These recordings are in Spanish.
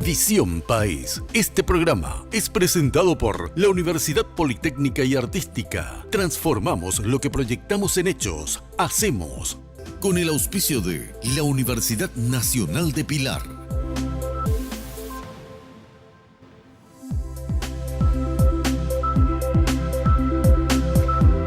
Visión País. Este programa es presentado por la Universidad Politécnica y Artística. Transformamos lo que proyectamos en hechos. Hacemos. Con el auspicio de la Universidad Nacional de Pilar.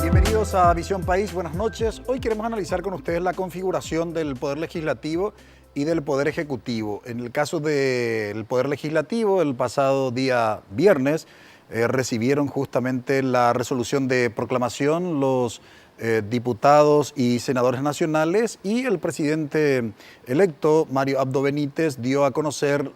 Bienvenidos a Visión País, buenas noches. Hoy queremos analizar con ustedes la configuración del Poder Legislativo y del Poder Ejecutivo. En el caso del Poder Legislativo, el pasado día viernes, recibieron justamente la resolución de proclamación los diputados y senadores nacionales, y el presidente electo, Mario Abdo Benítez, dio a conocer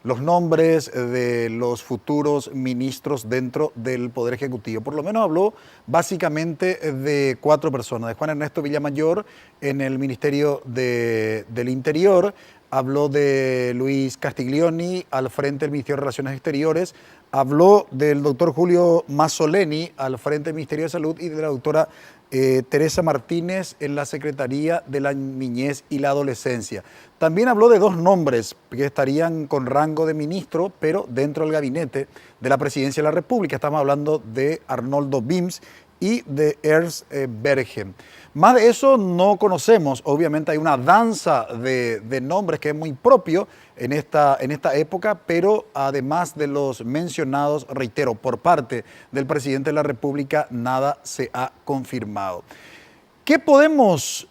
los nombres de los futuros ministros dentro del Poder Ejecutivo. Por lo menos habló básicamente de 4 personas. De Juan Ernesto Villamayor en el Ministerio del Interior, habló de Luis Castiglioni al frente del Ministerio de Relaciones Exteriores, habló del doctor Julio Mazzoleni al frente del Ministerio de Salud y de la doctora Teresa Martínez en la Secretaría de la Niñez y la Adolescencia. También habló de 2 nombres que estarían con rango de ministro, pero dentro del gabinete de la Presidencia de la República. Estamos hablando de Arnoldo Wims y de Ernst Bergen. Más de eso no conocemos. Obviamente hay una danza de nombres que es muy propio en esta época, pero además de los mencionados, reitero, por parte del presidente de la República, nada se ha confirmado. ¿Qué podemos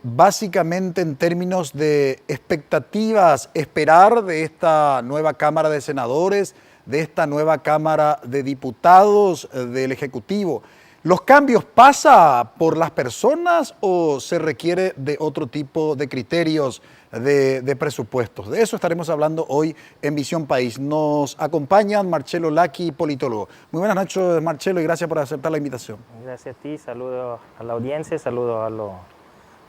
básicamente en términos de expectativas esperar de esta nueva Cámara de Senadores, de esta nueva Cámara de Diputados, del Ejecutivo? ¿Los cambios pasan por las personas o se requiere de otro tipo de criterios de presupuestos? De eso estaremos hablando hoy en Visión País. Nos acompañan Marcelo Lacchi, politólogo. Muy buenas noches, Marcelo, y gracias por aceptar la invitación. Gracias a ti, saludo a la audiencia, saludo a los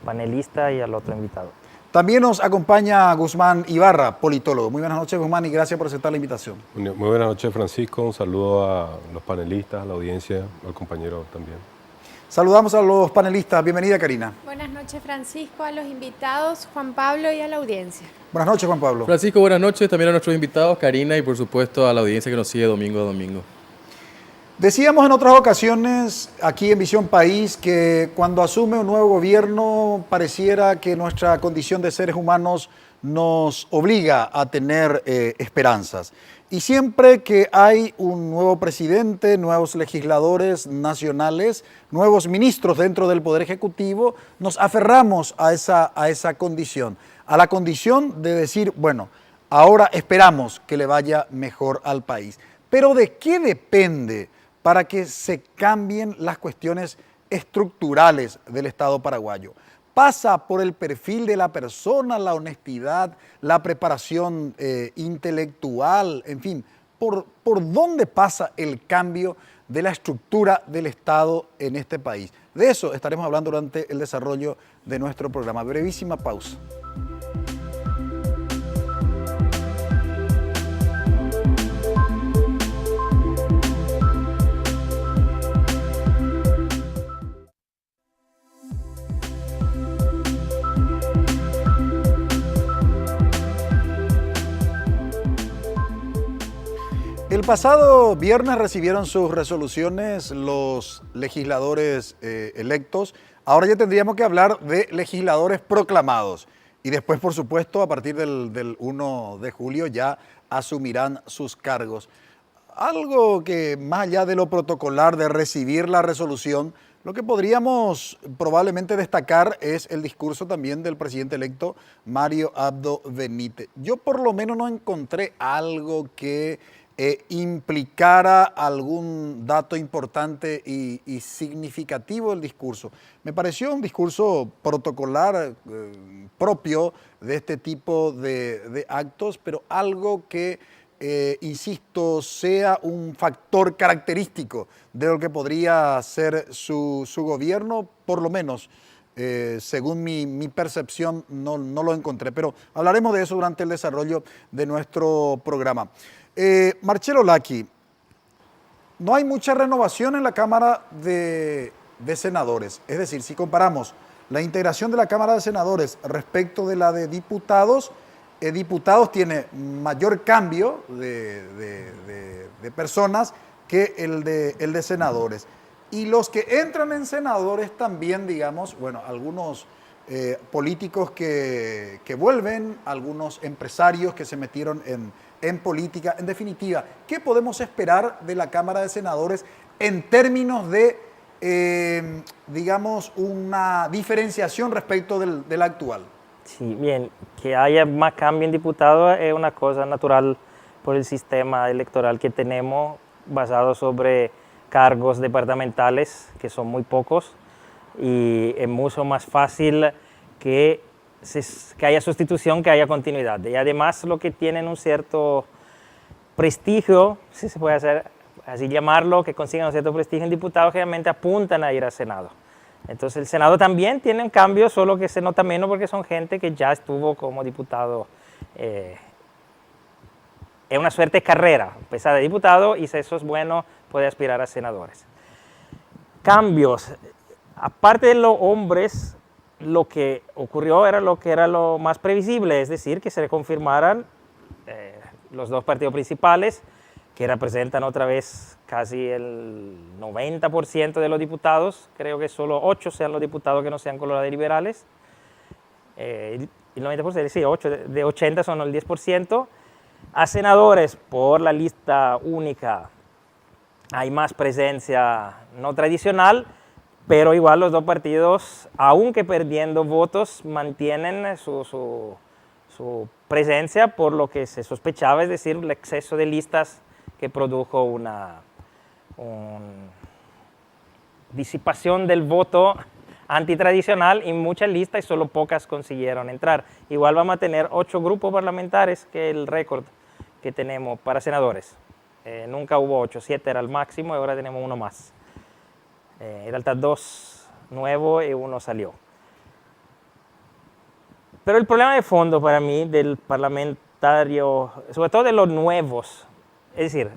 panelistas y al otro invitado. También nos acompaña Guzmán Ibarra, politólogo. Muy buenas noches, Guzmán, y gracias por aceptar la invitación. Muy buenas noches, Francisco. Un saludo a los panelistas, a la audiencia, al compañero también. Saludamos a los panelistas. Bienvenida, Karina. Buenas noches, Francisco, a los invitados, Juan Pablo, y a la audiencia. Buenas noches, Juan Pablo. Francisco, buenas noches también a nuestros invitados, Karina, y por supuesto a la audiencia que nos sigue domingo a domingo. Decíamos en otras ocasiones aquí en Visión País que cuando asume un nuevo gobierno pareciera que nuestra condición de seres humanos nos obliga a tener esperanzas. Y siempre que hay un nuevo presidente, nuevos legisladores nacionales, nuevos ministros dentro del Poder Ejecutivo, nos aferramos a esa condición, a la condición de decir, bueno, ahora esperamos que le vaya mejor al país. Pero ¿de qué depende para que se cambien las cuestiones estructurales del Estado paraguayo? ¿Pasa por el perfil de la persona, la honestidad, la preparación intelectual, en fin? ¿Por dónde pasa el cambio de la estructura del Estado en este país? De eso estaremos hablando durante el desarrollo de nuestro programa. Brevísima pausa. El pasado viernes recibieron sus resoluciones los legisladores electos. Ahora ya tendríamos que hablar de legisladores proclamados. Y después, por supuesto, a partir del 1 de julio ya asumirán sus cargos. Algo que más allá de lo protocolar de recibir la resolución, lo que podríamos probablemente destacar es el discurso también del presidente electo Mario Abdo Benítez. Yo por lo menos no encontré algo que implicara algún dato importante y significativo del discurso. Me pareció un discurso protocolar propio de este tipo de actos, pero algo que, insisto, sea un factor característico de lo que podría ser su gobierno, por lo menos. Según mi percepción, no lo encontré, pero hablaremos de eso durante el desarrollo de nuestro programa. Marcelo Lacchi, no hay mucha renovación en la Cámara de Senadores. Es decir, si comparamos la integración de la Cámara de Senadores respecto de la de diputados, diputados tiene mayor cambio de personas que el de senadores. Y los que entran en senadores también, digamos, bueno, algunos políticos que vuelven, algunos empresarios que se metieron en política. En definitiva, ¿qué podemos esperar de la Cámara de Senadores en términos de, digamos, una diferenciación respecto del actual? Sí, bien, que haya más cambio en diputados es una cosa natural por el sistema electoral que tenemos, basado sobre cargos departamentales, que son muy pocos, y es mucho más fácil que haya sustitución, que haya continuidad. Y además lo que tienen un cierto prestigio, si se puede hacer así llamarlo, que consigan un cierto prestigio en diputados, generalmente apuntan a ir al Senado. Entonces el Senado también tiene un cambio, solo que se nota menos porque son gente que ya estuvo como diputado. Es una suerte de carrera, empezar de diputado y si eso es bueno, puede aspirar a senadores. Cambios. Aparte de los hombres, lo que ocurrió era lo que era lo más previsible, es decir, que se reconfirmaran los dos partidos principales, que representan otra vez casi el 90% de los diputados. Creo que solo 8 sean los diputados que no sean colorados y liberales. El 90%, sí, 8 de 80 son el 10%. A senadores, por la lista única, hay más presencia no tradicional, pero igual los dos partidos, aunque perdiendo votos, mantienen su presencia por lo que se sospechaba, es decir, el exceso de listas que produjo una disipación del voto antitradicional y muchas listas y solo pocas consiguieron entrar. Igual vamos a tener 8 grupos parlamentarios, que es el récord que tenemos para senadores. Nunca hubo 8, 7 era el máximo y ahora tenemos uno más. Eran 2 nuevos y uno salió. Pero el problema de fondo para mí del parlamentario, sobre todo de los nuevos, es decir,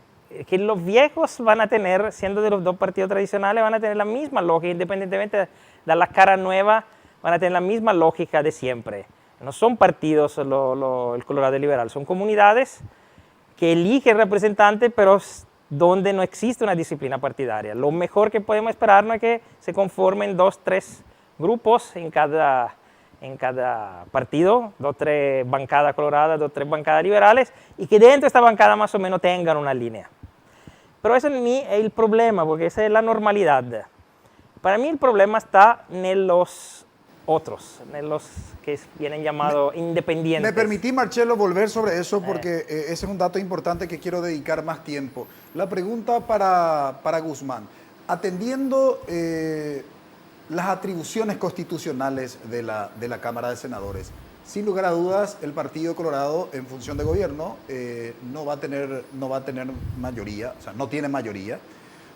que los viejos van a tener, siendo de los dos partidos tradicionales, van a tener la misma lógica, independientemente de la cara nueva, van a tener la misma lógica de siempre. No son partidos el Colorado y Liberal, son comunidades que eligen representantes, pero donde no existe una disciplina partidaria. Lo mejor que podemos esperar no es que se conformen 2, 3 grupos en cada partido, 2, 3 bancadas coloradas, 2, 3 bancadas liberales, y que dentro de esta bancada más o menos tengan una línea. Pero ese no es el problema, porque esa es la normalidad. Para mí el problema está en los otros, en los que vienen llamados independientes. Me permití, Marcelo, volver sobre eso porque ese es un dato importante que quiero dedicar más tiempo. La pregunta para Guzmán. Atendiendo las atribuciones constitucionales de la Cámara de Senadores, sin lugar a dudas, el Partido Colorado, en función de gobierno, no va a tener mayoría, o sea, no tiene mayoría.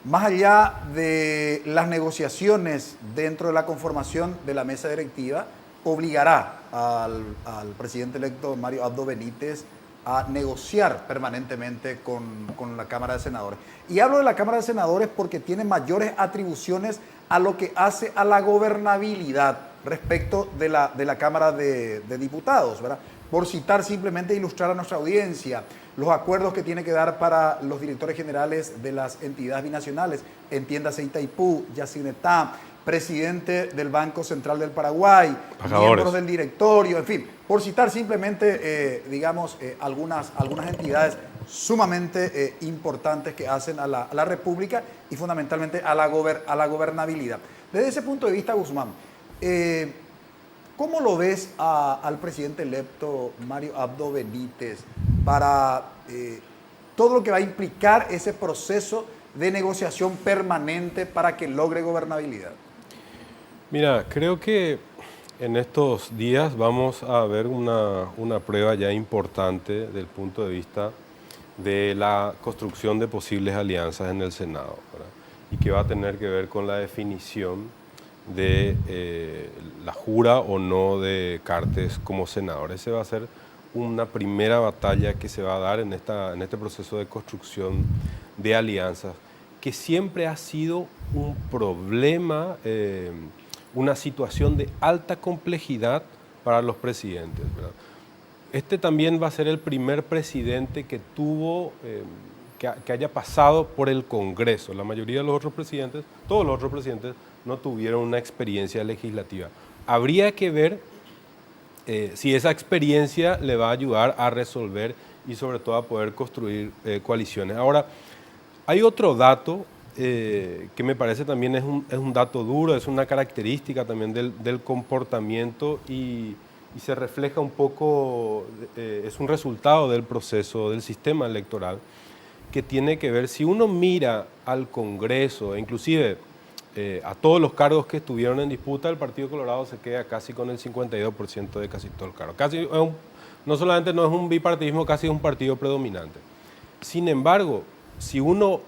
Más allá de las negociaciones dentro de la conformación de la mesa directiva, obligará al presidente electo Mario Abdo Benítez a negociar permanentemente con la Cámara de Senadores. Y hablo de la Cámara de Senadores porque tiene mayores atribuciones a lo que hace a la gobernabilidad respecto de la Cámara de Diputados, ¿verdad? Por citar simplemente, ilustrar a nuestra audiencia, los acuerdos que tiene que dar para los directores generales de las entidades binacionales, entiéndase Itaipú, Yacinetá, presidente del Banco Central del Paraguay, miembros del directorio, en fin, por citar simplemente, digamos, algunas entidades sumamente importantes que hacen a la República y fundamentalmente a la gobernabilidad. Desde ese punto de vista, Guzmán, ¿cómo lo ves al presidente electo Mario Abdo Benítez para todo lo que va a implicar ese proceso de negociación permanente para que logre gobernabilidad? Mira, creo que en estos días vamos a ver una prueba ya importante del punto de vista de la construcción de posibles alianzas en el Senado, ¿verdad? Y que va a tener que ver con la definición de la jura o no de Cartes como senador. Ese va a ser una primera batalla que se va a dar en este proceso de construcción de alianzas, que siempre ha sido un problema, una situación de alta complejidad para los presidentes, ¿verdad? este también va a ser el primer presidente que tuvo, que haya pasado por el Congreso. La mayoría de los otros presidentes, todos los otros presidentes, no tuvieron una experiencia legislativa. Habría que ver si esa experiencia le va a ayudar a resolver y sobre todo a poder construir coaliciones. Ahora, hay otro dato que me parece también es un dato duro, es una característica también del comportamiento y se refleja un poco, es un resultado del proceso del sistema electoral que tiene que ver, si uno mira al Congreso, inclusive a todos los cargos que estuvieron en disputa, el Partido Colorado se queda casi con el 52% de casi todo el cargo. Casi no solamente no es un bipartidismo, casi es un partido predominante. Sin embargo, si uno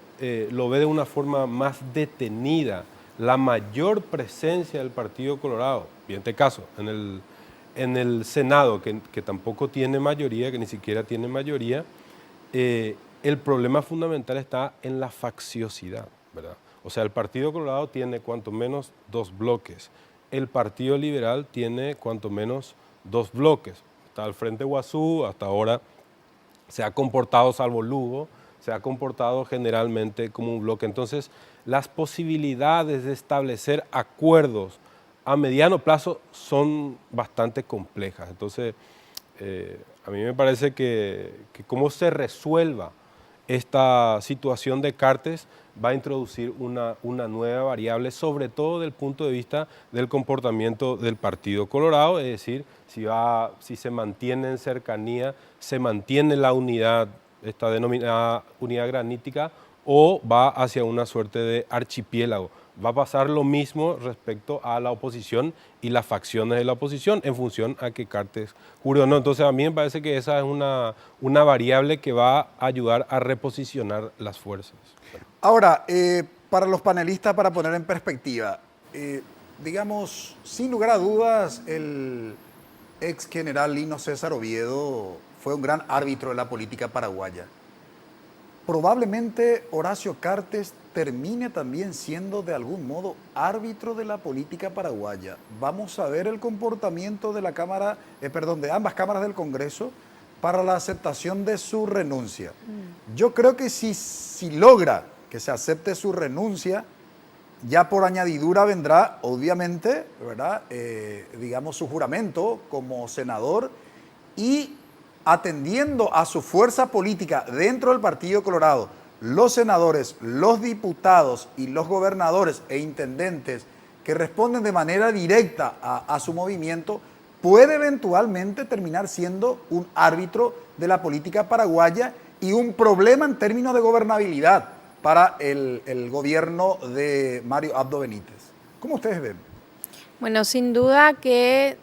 lo ve de una forma más detenida, la mayor presencia del Partido Colorado, y en este caso, en el Senado, que tampoco tiene mayoría, que ni siquiera tiene mayoría, el problema fundamental está en la facciosidad, ¿verdad? O sea, el Partido Colorado tiene cuanto menos 2 bloques. El Partido Liberal tiene cuanto menos 2 bloques. Está el Frente Guazú, hasta ahora se ha comportado, salvo Lugo, se ha comportado generalmente como un bloque. Entonces, las posibilidades de establecer acuerdos a mediano plazo son bastante complejas. Entonces, a mí me parece que cómo se resuelva esta situación de Cartes va a introducir una nueva variable, sobre todo desde el punto de vista del comportamiento del Partido Colorado, es decir, si se mantiene en cercanía, se mantiene la unidad, esta denominada unidad granítica, o va hacia una suerte de archipiélago. Va a pasar lo mismo respecto a la oposición y las facciones de la oposición en función a que Cartes jure o no. Entonces a mí me parece que esa es una variable que va a ayudar a reposicionar las fuerzas. Ahora, para los panelistas, para poner en perspectiva, digamos, sin lugar a dudas, el ex general Lino César Oviedo fue un gran árbitro de la política paraguaya. Probablemente Horacio Cartes termine también siendo de algún modo árbitro de la política paraguaya. Vamos a ver el comportamiento de la Cámara, de ambas cámaras del Congreso para la aceptación de su renuncia. Yo creo que si logra que se acepte su renuncia, ya por añadidura vendrá, obviamente, ¿verdad? Digamos, su juramento como senador y atendiendo a su fuerza política dentro del Partido Colorado, los senadores, los diputados y los gobernadores e intendentes que responden de manera directa a su movimiento, puede eventualmente terminar siendo un árbitro de la política paraguaya y un problema en términos de gobernabilidad para el gobierno de Mario Abdo Benítez. ¿Cómo ustedes ven? Bueno, sin duda que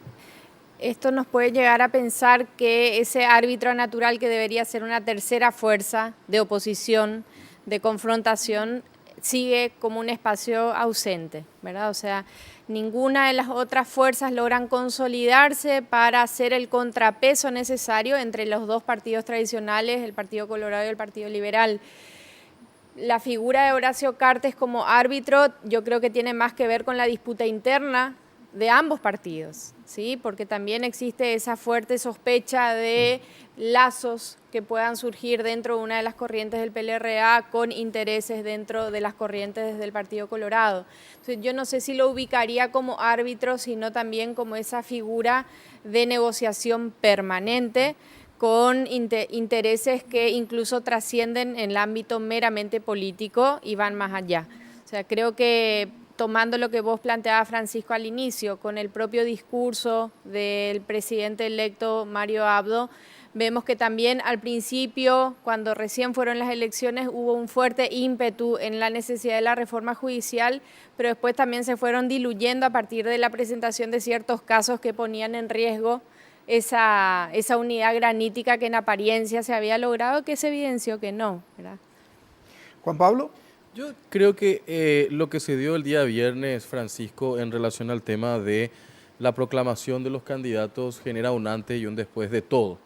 esto nos puede llegar a pensar que ese árbitro natural que debería ser una tercera fuerza de oposición, de confrontación, sigue como un espacio ausente, ¿verdad? O sea, ninguna de las otras fuerzas logran consolidarse para hacer el contrapeso necesario entre los dos partidos tradicionales, el Partido Colorado y el Partido Liberal. La figura de Horacio Cartes como árbitro yo creo que tiene más que ver con la disputa interna de ambos partidos, ¿sí? Porque también existe esa fuerte sospecha de lazos que puedan surgir dentro de una de las corrientes del PLRA con intereses dentro de las corrientes del Partido Colorado. Entonces, yo no sé si lo ubicaría como árbitro, sino también como esa figura de negociación permanente con intereses que incluso trascienden en el ámbito meramente político y van más allá. O sea, creo que tomando lo que vos planteabas, Francisco, al inicio, con el propio discurso del presidente electo Mario Abdo, vemos que también al principio, cuando recién fueron las elecciones, hubo un fuerte ímpetu en la necesidad de la reforma judicial, pero después también se fueron diluyendo a partir de la presentación de ciertos casos que ponían en riesgo esa unidad granítica que en apariencia se había logrado, que se evidenció que no, ¿verdad? Juan Pablo. Yo creo que lo que se dio el día viernes, Francisco, en relación al tema de la proclamación de los candidatos genera un antes y un después de todo.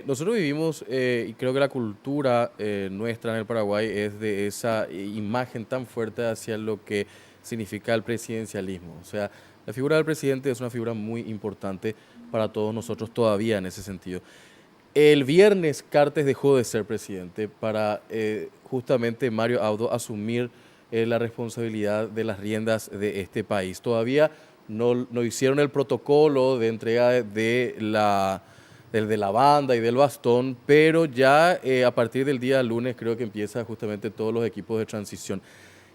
Nosotros vivimos, y creo que la cultura nuestra en el Paraguay es de esa imagen tan fuerte hacia lo que significa el presidencialismo. O sea, la figura del presidente es una figura muy importante para todos nosotros todavía en ese sentido. El viernes Cartes dejó de ser presidente para justamente Mario Abdo asumir la responsabilidad de las riendas de este país. Todavía no hicieron el protocolo de entrega de la banda y del bastón, pero ya a partir del día lunes creo que empieza justamente todos los equipos de transición.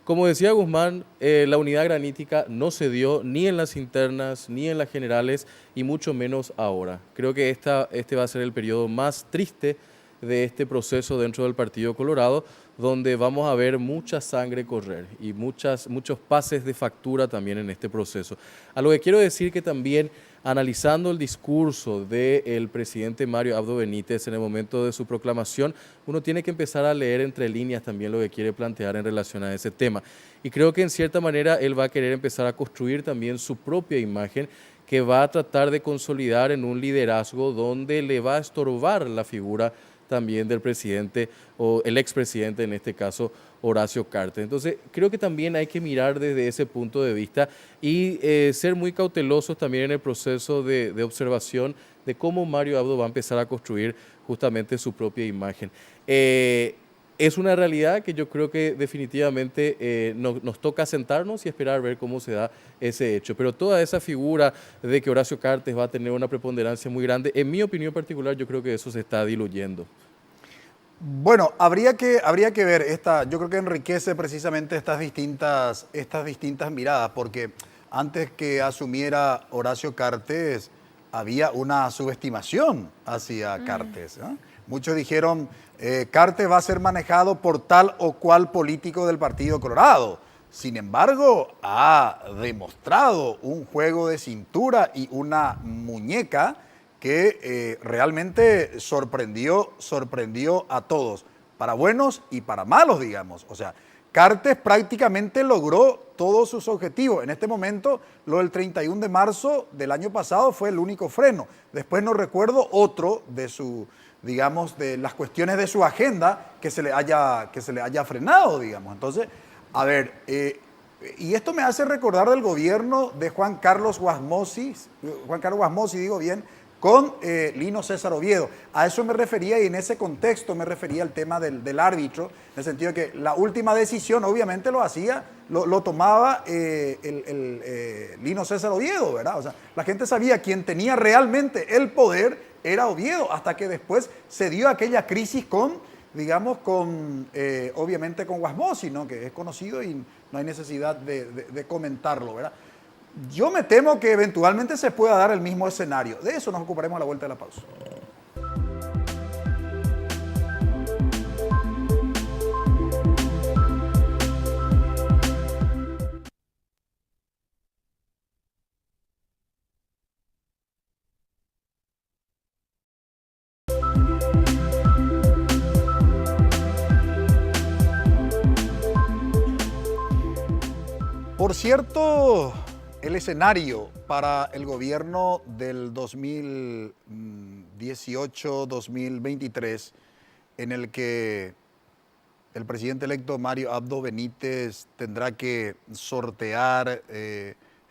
Como decía Guzmán, la unidad granítica no se dio ni en las internas, ni en las generales, y mucho menos ahora. Creo que este va a ser el periodo más triste de este proceso dentro del Partido Colorado, donde vamos a ver mucha sangre correr y muchos pases de factura también en este proceso. A lo que quiero decir que también, analizando el discurso del presidente Mario Abdo Benítez en el momento de su proclamación, uno tiene que empezar a leer entre líneas también lo que quiere plantear en relación a ese tema. Y creo que en cierta manera él va a querer empezar a construir también su propia imagen, que va a tratar de consolidar en un liderazgo donde le va a estorbar la figura también del presidente o el expresidente, en este caso Horacio Cartes. Entonces creo que también hay que mirar desde ese punto de vista y ser muy cautelosos también en el proceso de observación de cómo Mario Abdo va a empezar a construir justamente su propia imagen. Es una realidad que yo creo que definitivamente nos toca sentarnos y esperar a ver cómo se da ese hecho. Pero toda esa figura de que Horacio Cartes va a tener una preponderancia muy grande, en mi opinión particular, yo creo que eso se está diluyendo. Bueno, habría que ver yo creo que enriquece precisamente estas distintas miradas, porque antes que asumiera Horacio Cartes había una subestimación hacia Cartes, ¿no? Muchos dijeron, Cartes va a ser manejado por tal o cual político del Partido Colorado. Sin embargo, ha demostrado un juego de cintura y una muñeca que realmente sorprendió a todos, para buenos y para malos, digamos. O sea, Cartes prácticamente logró todos sus objetivos. En este momento, lo del 31 de marzo del año pasado fue el único freno. Después no recuerdo otro de las cuestiones de su agenda que se le haya frenado, digamos. Entonces, a ver, y esto me hace recordar del gobierno de Juan Carlos Guasmosi, digo bien, con Lino César Oviedo. A eso me refería y en ese contexto me refería al tema del árbitro, en el sentido de que la última decisión obviamente lo tomaba Lino César Oviedo, ¿verdad? O sea, la gente sabía quién tenía realmente el poder era Oviedo, hasta que después se dio aquella crisis obviamente con Guasmosi, ¿no? Que es conocido y no hay necesidad de comentarlo, ¿verdad? Yo me temo que eventualmente se pueda dar el mismo escenario. De eso nos ocuparemos a la vuelta de la pausa. Por cierto, el escenario para el gobierno del 2018-2023, en el que el presidente electo Mario Abdo Benítez tendrá que sortear,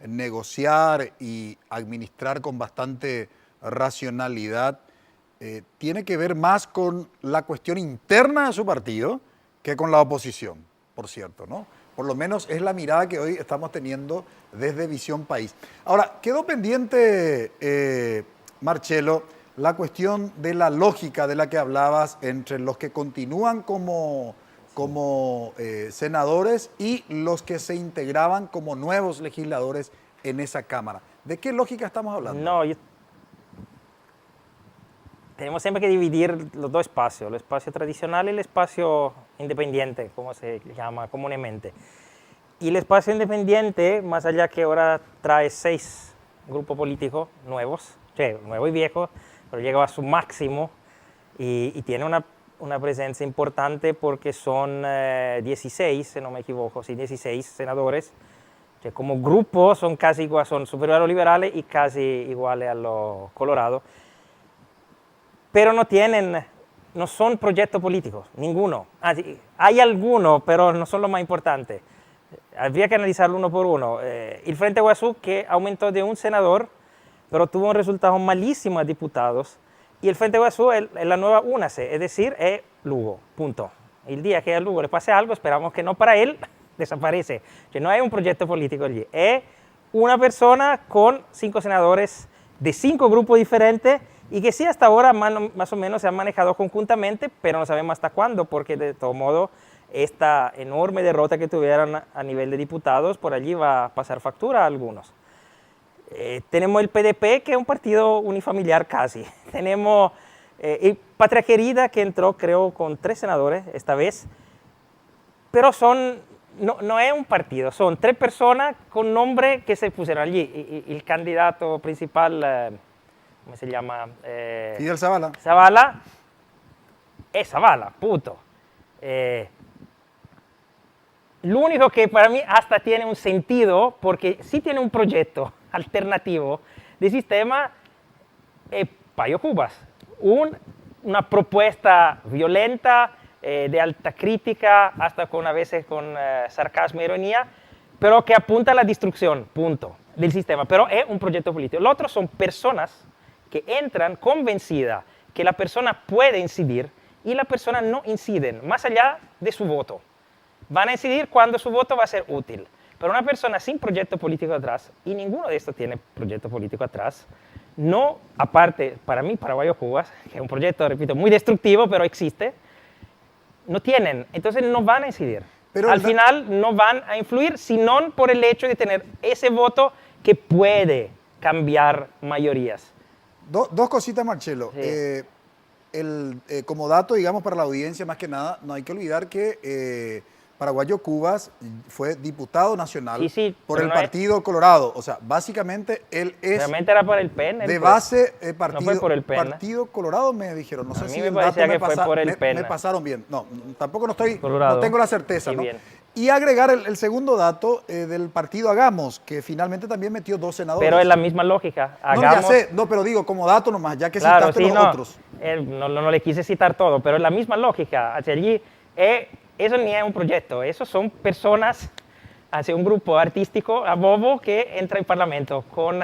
negociar y administrar con bastante racionalidad, tiene que ver más con la cuestión interna de su partido que con la oposición, por cierto, ¿no? Por lo menos es la mirada que hoy estamos teniendo desde Visión País. Ahora, quedó pendiente, Marcelo, la cuestión de la lógica de la que hablabas entre los que continúan como senadores y los que se integraban como nuevos legisladores en esa Cámara. ¿De qué lógica estamos hablando? No, tenemos siempre que dividir los dos espacios, el espacio tradicional y el espacio independiente, como se llama comúnmente. Y el espacio independiente, más allá que ahora trae 6 grupos políticos nuevos, nuevo y viejo, pero llegó a su máximo y tiene una presencia importante porque son 16, si no me equivoco, sí, 16 senadores, que como grupo son casi iguales, son superiores a los liberales y casi iguales a los colorados. Pero no son proyectos políticos, ninguno. Hay algunos, pero no son los más importantes. Habría que analizarlo uno por uno. El Frente Guasú, que aumentó de un senador pero tuvo un resultado malísimo a diputados. Y el Frente Guazú es la nueva UNACE, es decir, es Lugo, punto. El día que a Lugo le pase algo, esperamos que no para él, desaparece. Que no hay un proyecto político allí. Es una persona con 5 senadores de 5 grupos diferentes y que sí hasta ahora más o menos se han manejado conjuntamente, pero no sabemos hasta cuándo, porque de todo modo esta enorme derrota que tuvieron a nivel de diputados, por allí va a pasar factura a algunos. Tenemos el PDP, que es un partido unifamiliar casi. Tenemos Patria Querida, que entró creo con 3 senadores esta vez, pero no es un partido, son 3 personas con nombre que se pusieron allí. Y el candidato principal, ¿cómo se llama? Fidel Zavala. Zavala es Zavala, punto. Lo único que para mí hasta tiene un sentido, porque sí tiene un proyecto alternativo de sistema, Payo Cubas. Una propuesta violenta, de alta crítica, hasta a veces con sarcasmo e ironía, pero que apunta a la destrucción, punto, del sistema. Pero es un proyecto político. Los otros son personas que entran convencidas que la persona puede incidir y la persona no inciden, más allá de su voto. Van a incidir cuando su voto va a ser útil. Pero una persona sin proyecto político atrás, y ninguno de estos tiene proyecto político atrás, no, aparte, para mí, para Payo Cubas, que es un proyecto, repito, muy destructivo, pero existe, no tienen, entonces no van a incidir. Pero al final no van a influir, sino por el hecho de tener ese voto que puede cambiar mayorías. Dos cositas, Marcelo. Sí. Como dato, digamos, para la audiencia, más que nada, no hay que olvidar que Paraguayo Cubas fue diputado nacional por el Partido Colorado. O sea, básicamente él es... Realmente era por el PEN. De base, no fue por el PEN. Partido Colorado me dijeron. No sé si me parecía que fue por el PEN. Me pasaron bien. No, tampoco no tengo la certeza, ¿no? Bien. Y agregar el segundo dato del partido Hagamos, que finalmente también metió 2 senadores. Pero es la misma lógica. Hagamos, no, ya sé, no, pero digo, como dato nomás, ya que claro, citaste los otros. No le quise citar todo, pero es la misma lógica. Hacia allí, eso ni es un proyecto, eso son personas, hacia un grupo artístico a bobo que entra en Parlamento con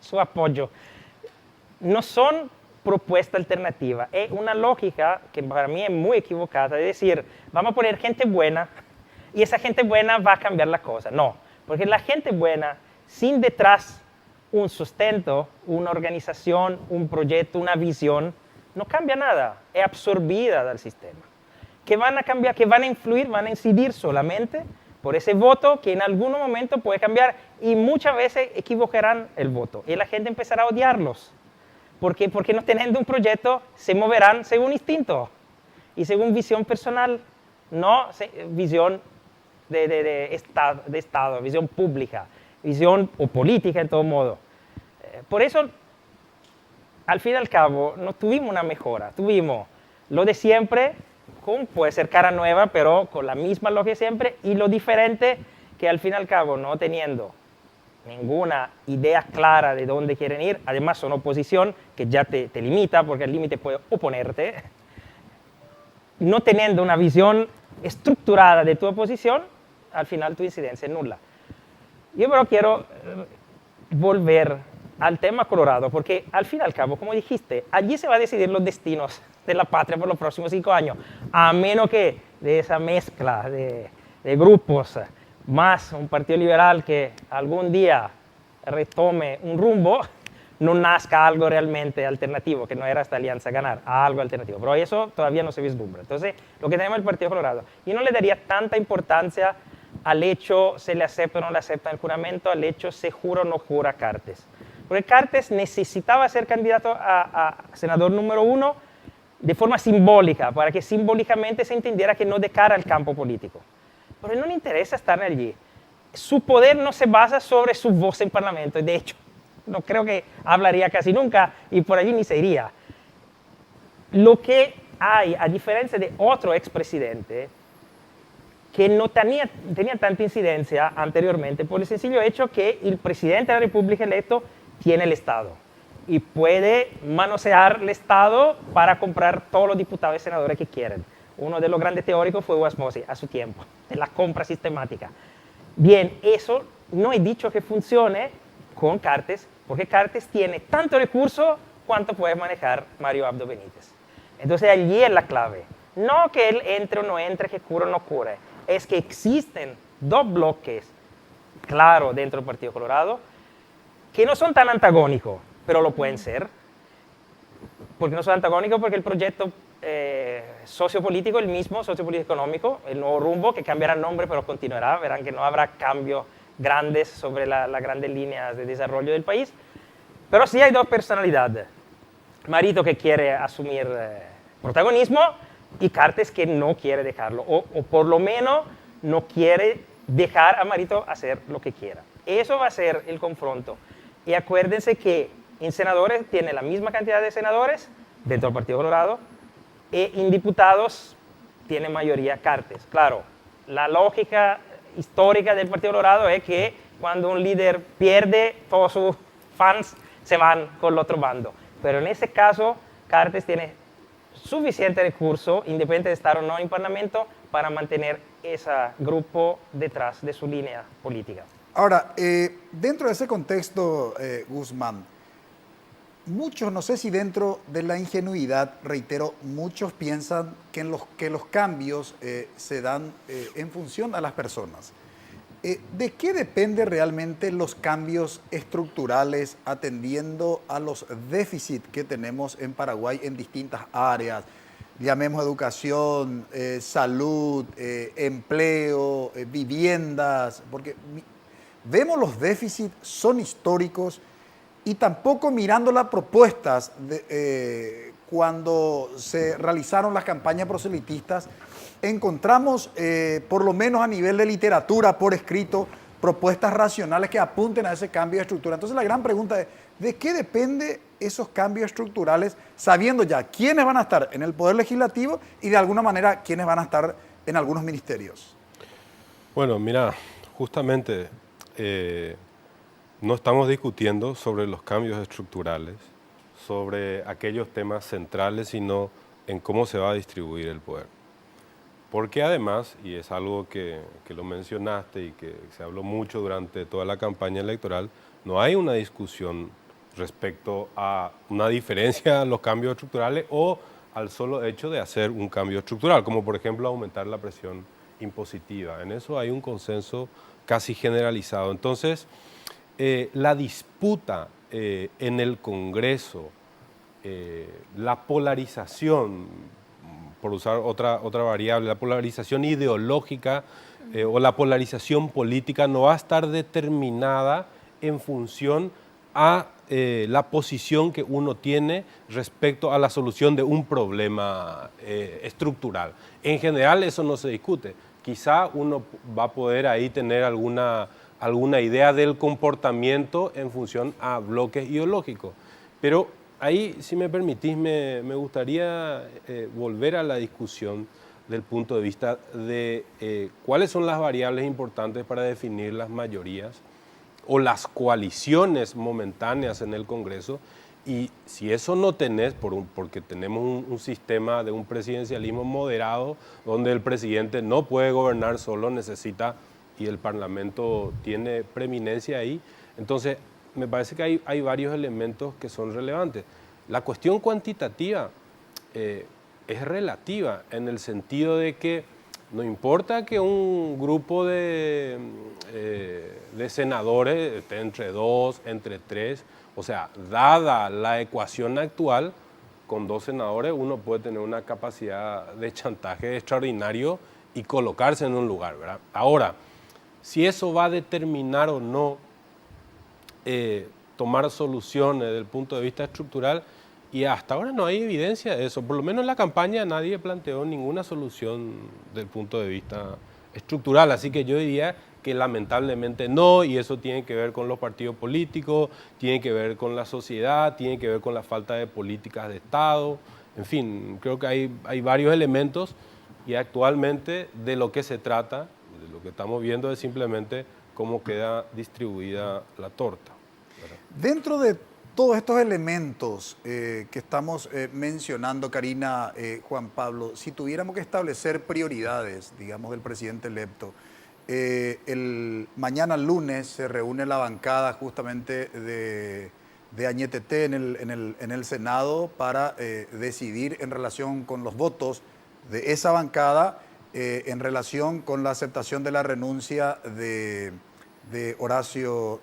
su apoyo. No son propuesta alternativa, es una lógica que para mí es muy equivocada, de decir, vamos a poner gente buena y esa gente buena va a cambiar la cosa. No, porque la gente buena, sin detrás un sustento, una organización, un proyecto, una visión, no cambia nada, es absorbida del sistema. Que van a cambiar, que van a influir, van a incidir solamente por ese voto que en algún momento puede cambiar y muchas veces equivocarán el voto y la gente empezará a odiarlos. Porque no teniendo un proyecto se moverán según instinto y según visión personal, no visión de Estado, visión pública, visión o política en todo modo. Por eso, al fin y al cabo, no tuvimos una mejora, tuvimos lo de siempre, puede ser cara nueva, pero con la misma lógica siempre, y lo diferente que al fin y al cabo, no teniendo ninguna idea clara de dónde quieren ir, además son oposición que ya te limita, porque el límite puede oponerte, no teniendo una visión estructurada de tu oposición, al final tu incidencia es nula. Yo pero quiero volver al tema Colorado, porque al fin y al cabo, como dijiste, allí se va a decidir los destinos de la patria por los próximos 5 años, a menos que de esa mezcla de grupos, más un partido liberal que algún día retome un rumbo, no nazca algo realmente alternativo, que no era esta alianza ganar, algo alternativo. Pero eso todavía no se vislumbra. Entonces, lo que tenemos es el Partido Colorado. Yo no le daría tanta importancia al hecho se le acepta o no le acepta el juramento, al hecho se jura o no jura Cartes. Porque Cartes necesitaba ser candidato a senador número 1 de forma simbólica, para que simbólicamente se entendiera que no de cara al campo político. Pero no le interesa estar allí. Su poder no se basa sobre su voz en Parlamento, de hecho, no creo que hablaría casi nunca y por allí ni se iría. Lo que hay, a diferencia de otro expresidente, que no tenía tanta incidencia anteriormente, por el sencillo hecho que el presidente de la República electo tiene el Estado y puede manosear el Estado para comprar todos los diputados y senadores que quieren. Uno de los grandes teóricos fue Wasmosy a su tiempo, de la compra sistemática. Bien, eso no he dicho que funcione con Cartes porque Cartes tiene tanto recurso cuanto puede manejar Mario Abdo Benítez. Entonces allí es la clave. No que él entre o no entre, que cure o no cure. Es que existen dos bloques claros dentro del Partido Colorado que no son tan antagónicos, pero lo pueden ser. Porque no son antagónicos porque el proyecto sociopolítico, el mismo, sociopolítico económico, el nuevo rumbo, que cambiará el nombre pero continuará, verán que no habrá cambios grandes sobre las grandes líneas de desarrollo del país, pero sí hay dos personalidades. Marito que quiere asumir protagonismo y Cartes que no quiere dejarlo, o por lo menos no quiere dejar a Marito hacer lo que quiera. Eso va a ser el confronto. Y acuérdense que en senadores tiene la misma cantidad de senadores dentro del Partido Colorado, y en diputados tiene mayoría Cartes. Claro, la lógica histórica del Partido Colorado es que cuando un líder pierde, todos sus fans se van con el otro bando. Pero en ese caso, Cartes tiene suficiente recurso, independiente de estar o no en Parlamento, para mantener ese grupo detrás de su línea política. Ahora, dentro de ese contexto, Guzmán, muchos, no sé si dentro de la ingenuidad, reitero, muchos piensan que los cambios se dan en función a las personas. ¿De qué depende realmente los cambios estructurales atendiendo a los déficits que tenemos en Paraguay en distintas áreas? Llamemos educación, salud, empleo, viviendas, porque vemos los déficits, son históricos, y tampoco mirando las propuestas cuando se realizaron las campañas proselitistas, encontramos, por lo menos a nivel de literatura por escrito, propuestas racionales que apunten a ese cambio de estructura. Entonces la gran pregunta es, ¿de qué depende esos cambios estructurales, sabiendo ya quiénes van a estar en el Poder Legislativo y de alguna manera quiénes van a estar en algunos ministerios? Bueno, mira, justamente no estamos discutiendo sobre los cambios estructurales, sobre aquellos temas centrales, sino en cómo se va a distribuir el poder. Porque además, y es algo que lo mencionaste y que se habló mucho durante toda la campaña electoral, no hay una discusión respecto a una diferencia a los cambios estructurales o al solo hecho de hacer un cambio estructural, como por ejemplo aumentar la presión impositiva. En eso hay un consenso casi generalizado. Entonces, la disputa en el Congreso, la polarización, por usar otra variable, la polarización ideológica o la polarización política no va a estar determinada en función a la posición que uno tiene respecto a la solución de un problema estructural. En general eso no se discute. Quizá uno va a poder ahí tener alguna idea del comportamiento en función a bloques ideológicos. Pero ahí, si me permitís, me gustaría volver a la discusión del punto de vista de cuáles son las variables importantes para definir las mayorías o las coaliciones momentáneas en el Congreso. Y si eso no tenés, porque tenemos un sistema de un presidencialismo moderado, donde el presidente no puede gobernar solo, necesita, y el Parlamento tiene preeminencia ahí, entonces me parece que hay varios elementos que son relevantes. La cuestión cuantitativa es relativa en el sentido de que no importa que un grupo de senadores esté entre 2, entre 3, o sea, dada la ecuación actual, con 2 senadores uno puede tener una capacidad de chantaje extraordinario y colocarse en un lugar, ¿verdad? Ahora, si eso va a determinar o no tomar soluciones desde el punto de vista estructural, y hasta ahora no hay evidencia de eso. Por lo menos en la campaña nadie planteó ninguna solución desde el punto de vista estructural. Así que yo diría que lamentablemente no, y eso tiene que ver con los partidos políticos, tiene que ver con la sociedad, tiene que ver con la falta de políticas de Estado. En fin, creo que hay varios elementos, y actualmente de lo que se trata, de lo que estamos viendo, es simplemente cómo queda distribuida la torta, ¿verdad? Dentro de todos estos elementos que estamos mencionando, Karina, Juan Pablo, si tuviéramos que establecer prioridades, digamos, del presidente electo, Mañana lunes se reúne la bancada justamente de Añetete en el Senado para decidir en relación con los votos de esa bancada, en relación con la aceptación de la renuncia de Horacio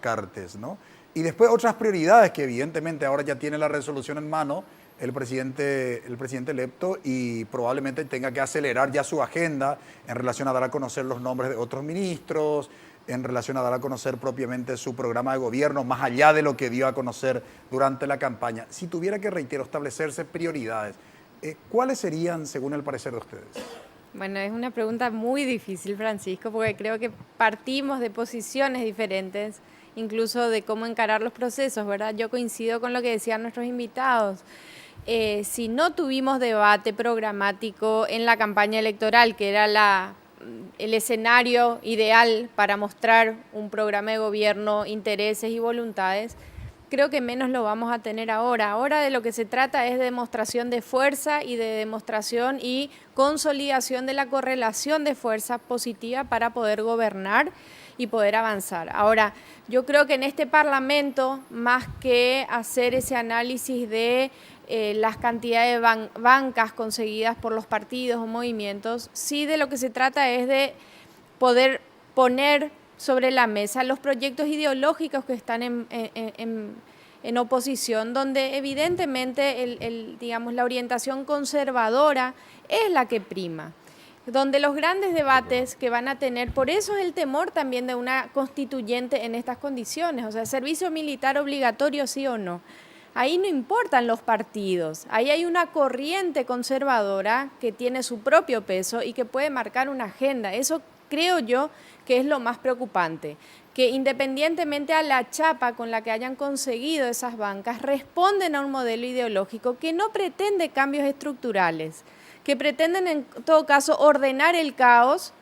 Cartes, ¿no? Y después otras prioridades que evidentemente ahora ya tiene la resolución en mano el presidente electo, y probablemente tenga que acelerar ya su agenda en relación a dar a conocer los nombres de otros ministros, en relación a dar a conocer propiamente su programa de gobierno, más allá de lo que dio a conocer durante la campaña. Si tuviera que, reitero, establecerse prioridades, ¿cuáles serían según el parecer de ustedes? Bueno, es una pregunta muy difícil, Francisco, porque creo que partimos de posiciones diferentes, incluso de cómo encarar los procesos, ¿verdad? Yo coincido con lo que decían nuestros invitados. Si no tuvimos debate programático en la campaña electoral, que era el escenario ideal para mostrar un programa de gobierno, intereses y voluntades, creo que menos lo vamos a tener ahora. Ahora de lo que se trata es de demostración de fuerza y de demostración y consolidación de la correlación de fuerza positiva para poder gobernar y poder avanzar. Ahora, yo creo que en este Parlamento, más que hacer ese análisis de las cantidades de bancas conseguidas por los partidos o movimientos, sí de lo que se trata es de poder poner sobre la mesa los proyectos ideológicos que están en oposición, donde evidentemente digamos, la orientación conservadora es la que prima, donde los grandes debates que van a tener, por eso es el temor también de una constituyente en estas condiciones, o sea, servicio militar obligatorio sí o no. Ahí no importan los partidos, ahí hay una corriente conservadora que tiene su propio peso y que puede marcar una agenda. Eso creo yo que es lo más preocupante, que independientemente a la chapa con la que hayan conseguido esas bancas, responden a un modelo ideológico que no pretende cambios estructurales, que pretenden en todo caso ordenar el caos,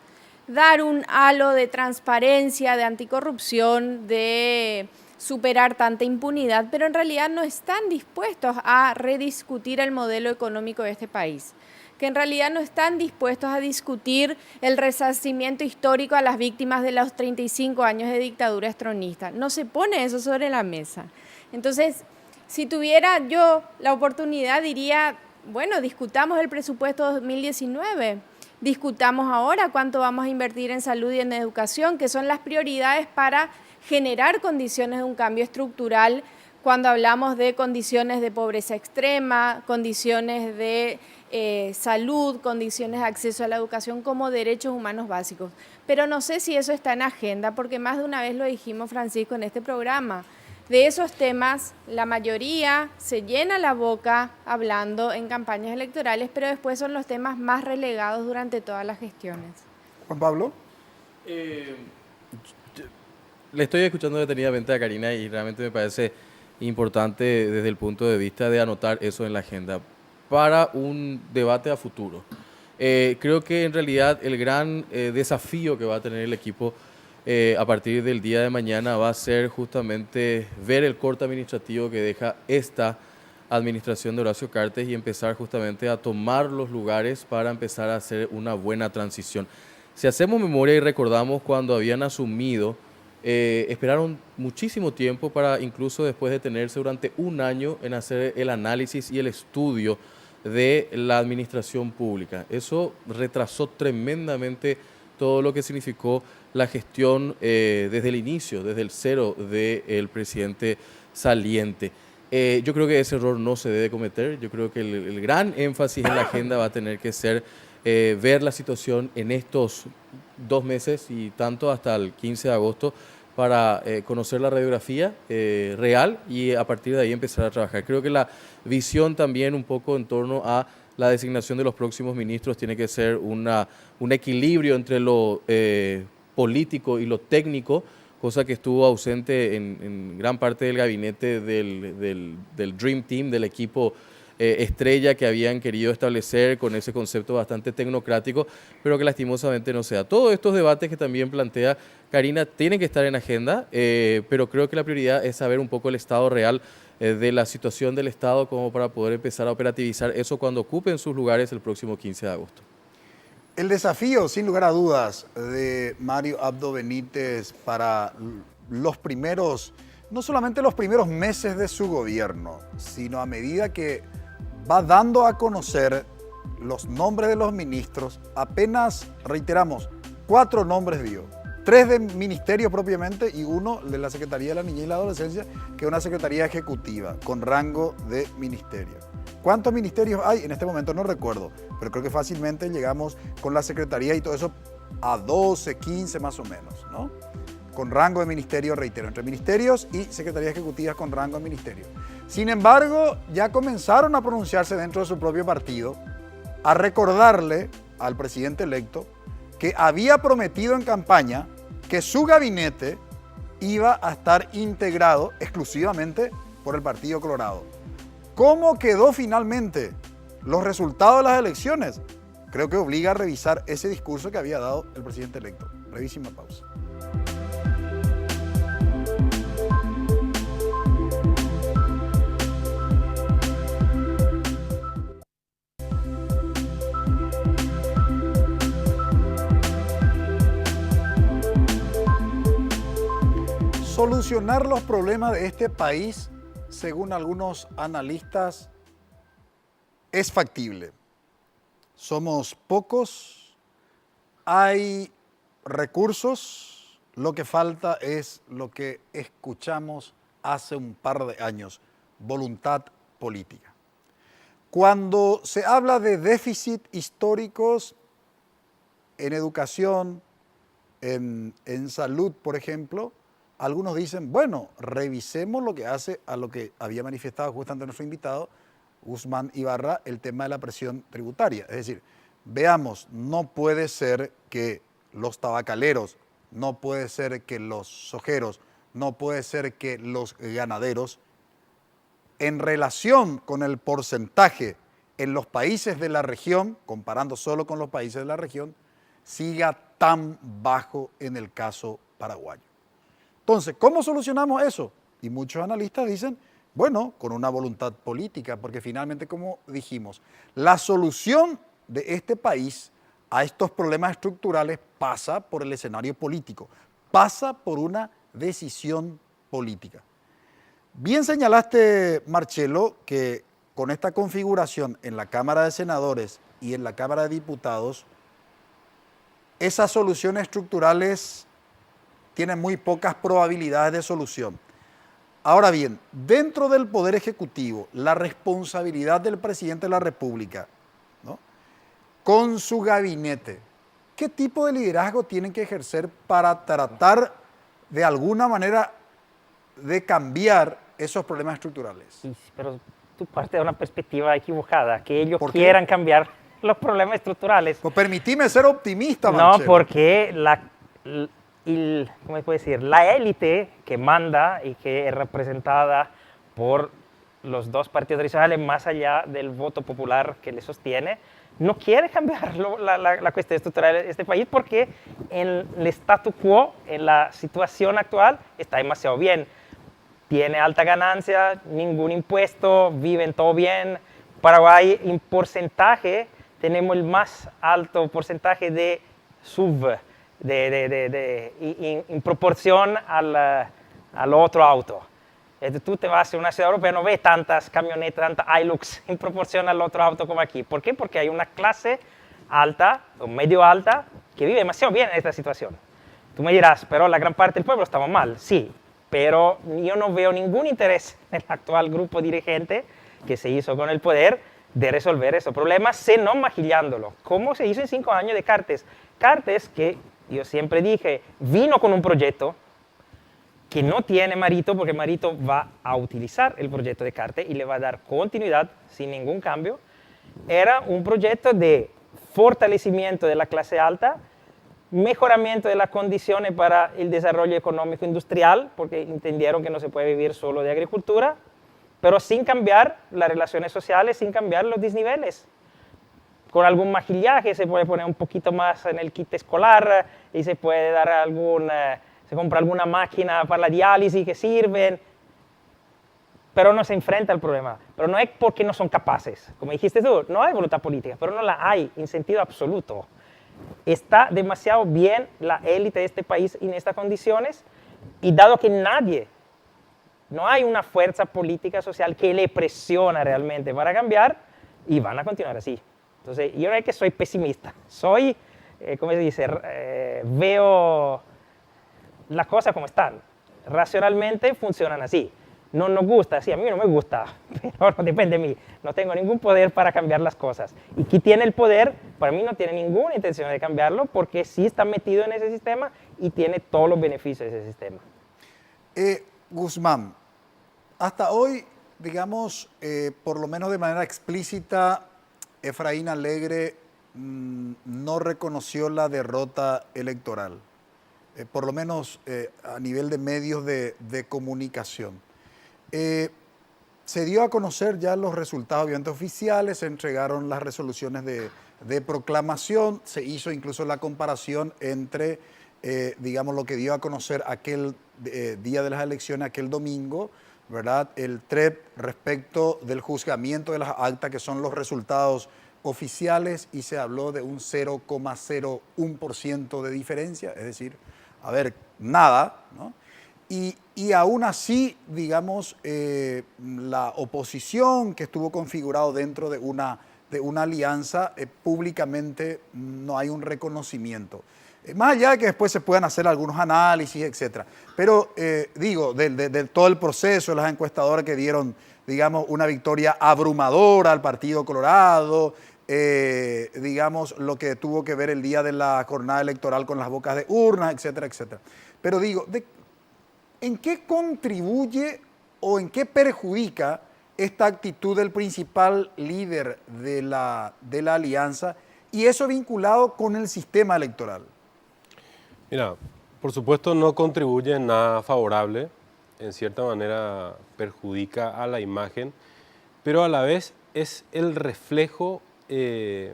dar un halo de transparencia, de anticorrupción, de superar tanta impunidad, pero en realidad no están dispuestos a rediscutir el modelo económico de este país, que en realidad no están dispuestos a discutir el resarcimiento histórico a las víctimas de los 35 años de dictadura estronista. No se pone eso sobre la mesa. Entonces, si tuviera yo la oportunidad, diría, bueno, discutamos el presupuesto 2019, discutamos ahora cuánto vamos a invertir en salud y en educación, que son las prioridades para generar condiciones de un cambio estructural cuando hablamos de condiciones de pobreza extrema, condiciones de salud, condiciones de acceso a la educación como derechos humanos básicos. Pero no sé si eso está en agenda, porque más de una vez lo dijimos, Francisco, en este programa. De esos temas, la mayoría se llena la boca hablando en campañas electorales, pero después son los temas más relegados durante todas las gestiones. Juan Pablo. Le estoy escuchando detenidamente a Karina y realmente me parece importante desde el punto de vista de anotar eso en la agenda para un debate a futuro. Creo que en realidad el gran desafío que va a tener el equipo a partir del día de mañana va a ser justamente ver el corte administrativo que deja esta administración de Horacio Cartes y empezar justamente a tomar los lugares para empezar a hacer una buena transición. Si hacemos memoria y recordamos cuando habían asumido, esperaron muchísimo tiempo para incluso después detenerse durante un año en hacer el análisis y el estudio de la administración pública. Eso retrasó tremendamente todo lo que significó la gestión desde el inicio, desde el cero del presidente saliente. Yo creo que ese error no se debe cometer. Yo creo que el gran énfasis en la agenda va a tener que ser ver la situación en estos 2 meses y tanto hasta el 15 de agosto para conocer la radiografía real y a partir de ahí empezar a trabajar. Creo que la visión también un poco en torno a la designación de los próximos ministros tiene que ser un equilibrio entre lo político y lo técnico, cosa que estuvo ausente en gran parte del gabinete del Dream Team, del equipo estrella que habían querido establecer con ese concepto bastante tecnocrático, pero que lastimosamente no se da. Todos estos debates que también plantea Karina tienen que estar en agenda, pero creo que la prioridad es saber un poco el estado real de la situación del Estado como para poder empezar a operativizar eso cuando ocupen sus lugares el próximo 15 de agosto. El desafío, sin lugar a dudas, de Mario Abdo Benítez para los primeros, no solamente los primeros meses de su gobierno, sino a medida que va dando a conocer los nombres de los ministros, apenas, reiteramos, 4 nombres dio. 3 de ministerio propiamente y 1 de la Secretaría de la Niñez y la Adolescencia, que es una secretaría ejecutiva con rango de ministerio. ¿Cuántos ministerios hay? En este momento no recuerdo, pero creo que fácilmente llegamos con la secretaría y todo eso a 12, 15 más o menos, ¿no? Con rango de ministerio, reitero, entre ministerios y secretarías ejecutivas con rango de ministerio. Sin embargo, ya comenzaron a pronunciarse dentro de su propio partido, a recordarle al presidente electo que había prometido en campaña que su gabinete iba a estar integrado exclusivamente por el Partido Colorado. ¿Cómo quedó finalmente los resultados de las elecciones? Creo que obliga a revisar ese discurso que había dado el presidente electo. Brevísima pausa. Solucionar los problemas de este país, según algunos analistas, es factible. Somos pocos, hay recursos, lo que falta es lo que escuchamos hace un par de años, voluntad política. Cuando se habla de déficit históricos en educación, en salud, por ejemplo, algunos dicen, bueno, revisemos lo que hace a lo que había manifestado justamente nuestro invitado, Guzmán Ibarra, el tema de la presión tributaria. Es decir, veamos, no puede ser que los tabacaleros, no puede ser que los sojeros, no puede ser que los ganaderos, en relación con el porcentaje en los países de la región, comparando solo con los países de la región, siga tan bajo en el caso paraguayo. Entonces, ¿cómo solucionamos eso? Y muchos analistas dicen, bueno, con una voluntad política, porque finalmente, como dijimos, la solución de este país a estos problemas estructurales pasa por el escenario político, pasa por una decisión política. Bien señalaste, Marcelo, que con esta configuración en la Cámara de Senadores y en la Cámara de Diputados, esas soluciones estructurales tienen muy pocas probabilidades de solución. Ahora bien, dentro del Poder Ejecutivo, la responsabilidad del presidente de la República, ¿no?, con su gabinete, ¿qué tipo de liderazgo tienen que ejercer para tratar de alguna manera de cambiar esos problemas estructurales? Sí, pero tú partes de una perspectiva equivocada, que ellos ¿Por qué? quieran cambiar los problemas estructurales. Pues permitime ser optimista, No, Marcelo. porque ¿cómo se puede decir? La élite que manda y que es representada por los 2 partidos tradicionales, más allá del voto popular que le sostiene, no quiere cambiar la cuestión estructural de este país porque en el statu quo, en la situación actual, está demasiado bien. Tiene alta ganancia, ningún impuesto, viven todo bien. Paraguay, en porcentaje, tenemos el más alto porcentaje de SUV, en proporción al otro auto. Tú te vas a una ciudad europea, no ves tantas camionetas, tantas Hilux en proporción al otro auto como aquí. ¿Por qué? Porque hay una clase alta o medio alta que vive demasiado bien en esta situación. Tú me dirás, pero la gran parte del pueblo estamos mal. Sí, pero yo no veo ningún interés en el actual grupo dirigente que se hizo con el poder de resolver esos problemas, sino maquillándolo. ¿Cómo se hizo en 5 años de Cartes? Cartes, que yo siempre dije, vino con un proyecto que no tiene Marito, porque Marito va a utilizar el proyecto de Cartes y le va a dar continuidad sin ningún cambio. Era un proyecto de fortalecimiento de la clase alta, mejoramiento de las condiciones para el desarrollo económico industrial, porque entendieron que no se puede vivir solo de agricultura, pero sin cambiar las relaciones sociales, sin cambiar los desniveles. Con algún maquillaje se puede poner un poquito más en el kit escolar y se puede dar se compra alguna máquina para la diálisis que sirven, pero no se enfrenta al problema. Pero no es porque no son capaces. Como dijiste tú, no hay voluntad política, pero no la hay en sentido absoluto. está demasiado bien la élite de este país en estas condiciones, y dado que no hay una fuerza política social que le presiona realmente para cambiar, y van a continuar así. Entonces, yo no es que soy pesimista, soy, ¿cómo se dice? Veo las cosas como están. Racionalmente funcionan así. No nos gusta, sí, a mí no me gusta, pero no depende de mí. No tengo ningún poder para cambiar las cosas. Y quien tiene el poder, para mí no tiene ninguna intención de cambiarlo, porque sí está metido en ese sistema y tiene todos los beneficios de ese sistema. Guzmán, hasta hoy, digamos, por lo menos de manera explícita, Efraín Alegre no reconoció la derrota electoral, por lo menos a nivel de medios de comunicación. Se dio a conocer ya los resultados obviamente oficiales, se entregaron las resoluciones de proclamación, se hizo incluso la comparación entre, digamos, lo que dio a conocer aquel día de las elecciones, aquel domingo, ¿verdad? El TREP respecto del juzgamiento de las actas, que son los resultados oficiales, y se habló de un 0,01% de diferencia, es decir, a ver, nada, ¿no? Y aún así, digamos, la oposición que estuvo configurado dentro de una alianza, públicamente no hay un reconocimiento. Más allá de que después se puedan hacer algunos análisis, etcétera. Pero digo, de todo el proceso, las encuestadoras que dieron, digamos, una victoria abrumadora al Partido Colorado, digamos, lo que tuvo que ver el día de la jornada electoral con las bocas de urnas, etcétera, etcétera. Pero digo, ¿en qué contribuye o en qué perjudica esta actitud del principal líder de la alianza, y eso vinculado con el sistema electoral? Mira, por supuesto no contribuye en nada favorable, en cierta manera perjudica a la imagen, pero a la vez es el reflejo y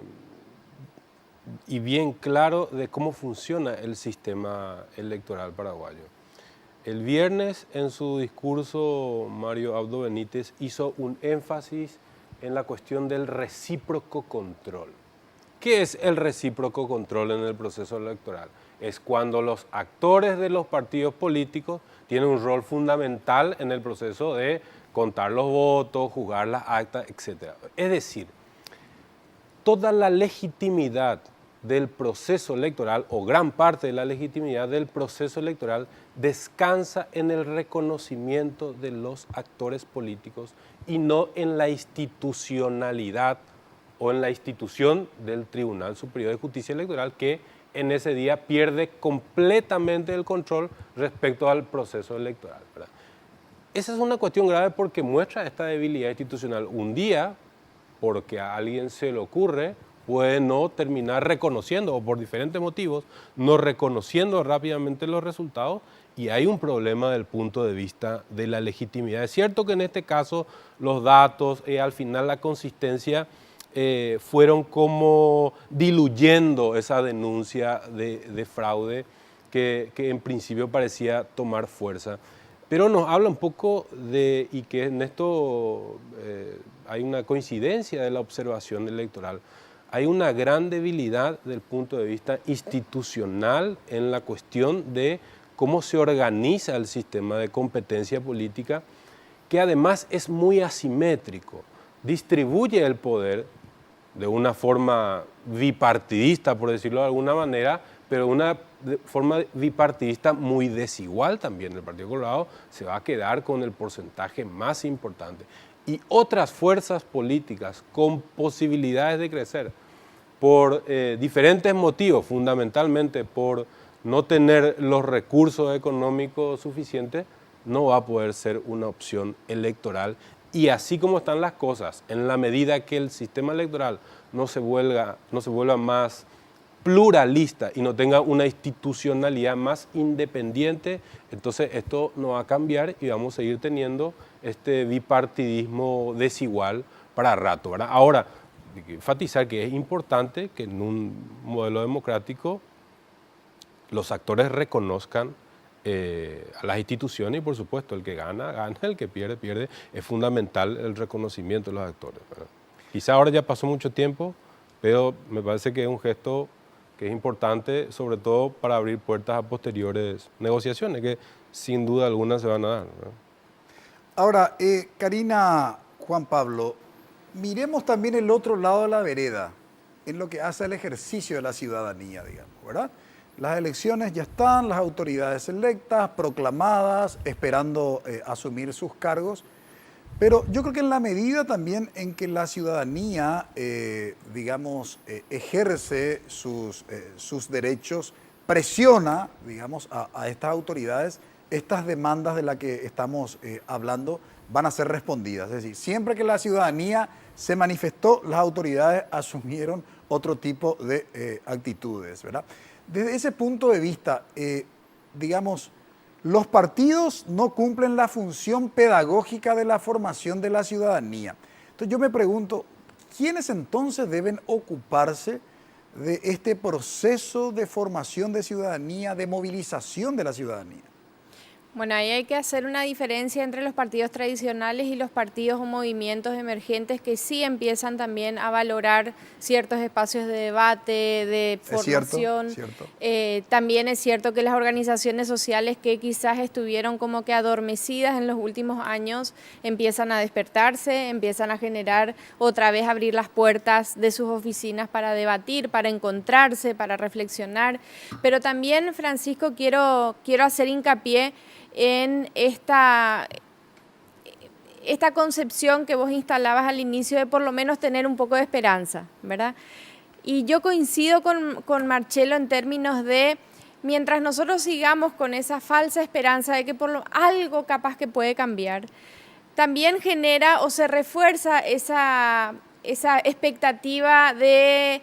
bien claro de cómo funciona el sistema electoral paraguayo. El viernes en su discurso Mario Abdo Benítez hizo un énfasis en la cuestión del recíproco control. ¿Qué es el recíproco control en el proceso electoral? Es cuando los actores de los partidos políticos tienen un rol fundamental en el proceso de contar los votos, juzgar las actas, etc. Es decir, toda la legitimidad del proceso electoral, o gran parte de la legitimidad del proceso electoral, descansa en el reconocimiento de los actores políticos y no en la institucionalidad o en la institución del Tribunal Superior de Justicia Electoral, que en ese día pierde completamente el control respecto al proceso electoral, ¿verdad? Esa es una cuestión grave porque muestra esta debilidad institucional. Un día, porque a alguien se le ocurre, puede no terminar reconociendo, o por diferentes motivos, no reconociendo rápidamente los resultados, y hay un problema del punto de vista de la legitimidad. Es cierto que en este caso los datos, al final la consistencia, fueron como diluyendo esa denuncia de fraude que en principio parecía tomar fuerza. Pero nos habla un poco de, y que en esto hay una coincidencia de la observación electoral, hay una gran debilidad del punto de vista institucional en la cuestión de cómo se organiza el sistema de competencia política, que además es muy asimétrico, distribuye el poder de una forma bipartidista, por decirlo de alguna manera, pero una forma bipartidista muy desigual también. El Partido Colorado se va a quedar con el porcentaje más importante. Y otras fuerzas políticas con posibilidades de crecer por diferentes motivos, fundamentalmente por no tener los recursos económicos suficientes, no va a poder ser una opción electoral. Y así como están las cosas, en la medida que el sistema electoral no se vuelva más pluralista y no tenga una institucionalidad más independiente, entonces esto no va a cambiar y vamos a seguir teniendo este bipartidismo desigual para rato, ¿verdad? Ahora, hay que enfatizar que es importante que en un modelo democrático los actores reconozcan a las instituciones, y por supuesto el que gana, gana, el que pierde, pierde. Es fundamental el reconocimiento de los actores, ¿verdad? Quizá ahora ya pasó mucho tiempo, pero me parece que es un gesto que es importante sobre todo para abrir puertas a posteriores negociaciones, que sin duda alguna se van a dar, ¿no? Ahora, Karina, Juan Pablo, miremos también el otro lado de la vereda, en lo que hace al ejercicio de la ciudadanía, digamos, ¿verdad? Las elecciones ya están, las autoridades electas, proclamadas, esperando asumir sus cargos, pero yo creo que en la medida también en que la ciudadanía, digamos, ejerce sus derechos, presiona, digamos, a estas autoridades, estas demandas de las que estamos hablando van a ser respondidas. Es decir, siempre que la ciudadanía se manifestó, las autoridades asumieron otro tipo de actitudes, ¿verdad? Desde ese punto de vista, digamos, los partidos no cumplen la función pedagógica de la formación de la ciudadanía. Entonces yo me pregunto, ¿quiénes entonces deben ocuparse de este proceso de formación de ciudadanía, de movilización de la ciudadanía? Bueno, ahí hay que hacer una diferencia entre los partidos tradicionales y los partidos o movimientos emergentes que sí empiezan también a valorar ciertos espacios de debate, de formación. Cierto. También es cierto que las organizaciones sociales que quizás estuvieron como que adormecidas en los últimos años empiezan a despertarse, empiezan a generar otra vez abrir las puertas de sus oficinas para debatir, para encontrarse, para reflexionar. Pero también, Francisco, quiero hacer hincapié en esta concepción que vos instalabas al inicio de por lo menos tener un poco de esperanza, ¿verdad? Y yo coincido con Marcelo en términos de, mientras nosotros sigamos con esa falsa esperanza de que algo capaz que puede cambiar, también genera o se refuerza esa expectativa de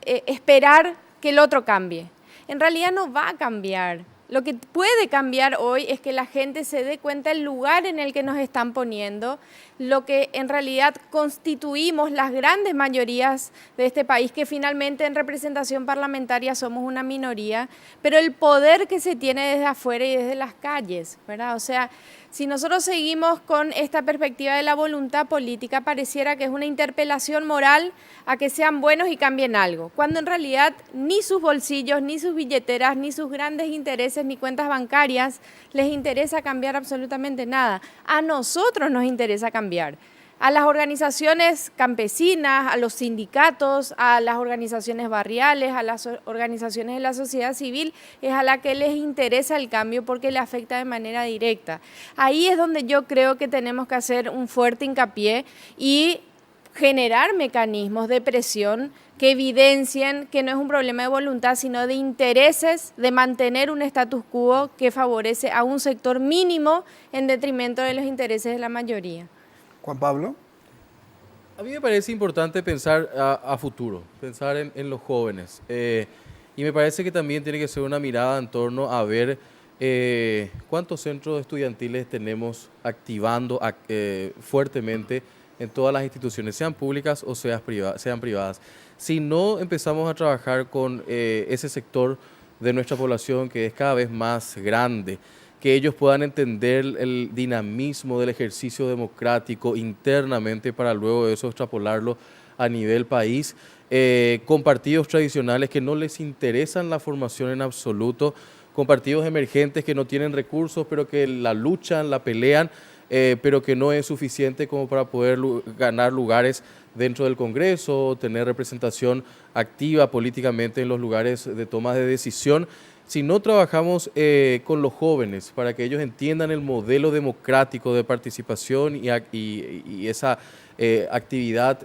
esperar que el otro cambie. En realidad no va a cambiar. Lo que puede cambiar hoy es que la gente se dé cuenta del lugar en el que nos están poniendo, lo que en realidad constituimos las grandes mayorías de este país, que finalmente en representación parlamentaria somos una minoría, pero el poder que se tiene desde afuera y desde las calles, ¿verdad? O sea, si nosotros seguimos con esta perspectiva de la voluntad política, pareciera que es una interpelación moral a que sean buenos y cambien algo, cuando en realidad ni sus bolsillos, ni sus billeteras, ni sus grandes intereses, ni cuentas bancarias les interesa cambiar absolutamente nada. A nosotros nos interesa cambiar. A las organizaciones campesinas, a los sindicatos, a las organizaciones barriales, a las organizaciones de la sociedad civil, es a la que les interesa el cambio porque le afecta de manera directa. Ahí es donde yo creo que tenemos que hacer un fuerte hincapié y generar mecanismos de presión que evidencien que no es un problema de voluntad, sino de intereses, de mantener un status quo que favorece a un sector mínimo en detrimento de los intereses de la mayoría. Juan Pablo. A mí me parece importante pensar a futuro, pensar en los jóvenes. Y me parece que también tiene que ser una mirada en torno a ver cuántos centros estudiantiles tenemos activando fuertemente en todas las instituciones, sean públicas o sean privadas. Si no empezamos a trabajar con ese sector de nuestra población que es cada vez más grande, que ellos puedan entender el dinamismo del ejercicio democrático internamente para luego eso extrapolarlo a nivel país, con partidos tradicionales que no les interesan la formación en absoluto, con partidos emergentes que no tienen recursos pero que la luchan, la pelean, pero que no es suficiente como para poder ganar lugares dentro del Congreso, tener representación activa políticamente en los lugares de toma de decisión. Si no trabajamos con los jóvenes para que ellos entiendan el modelo democrático de participación y esa actividad,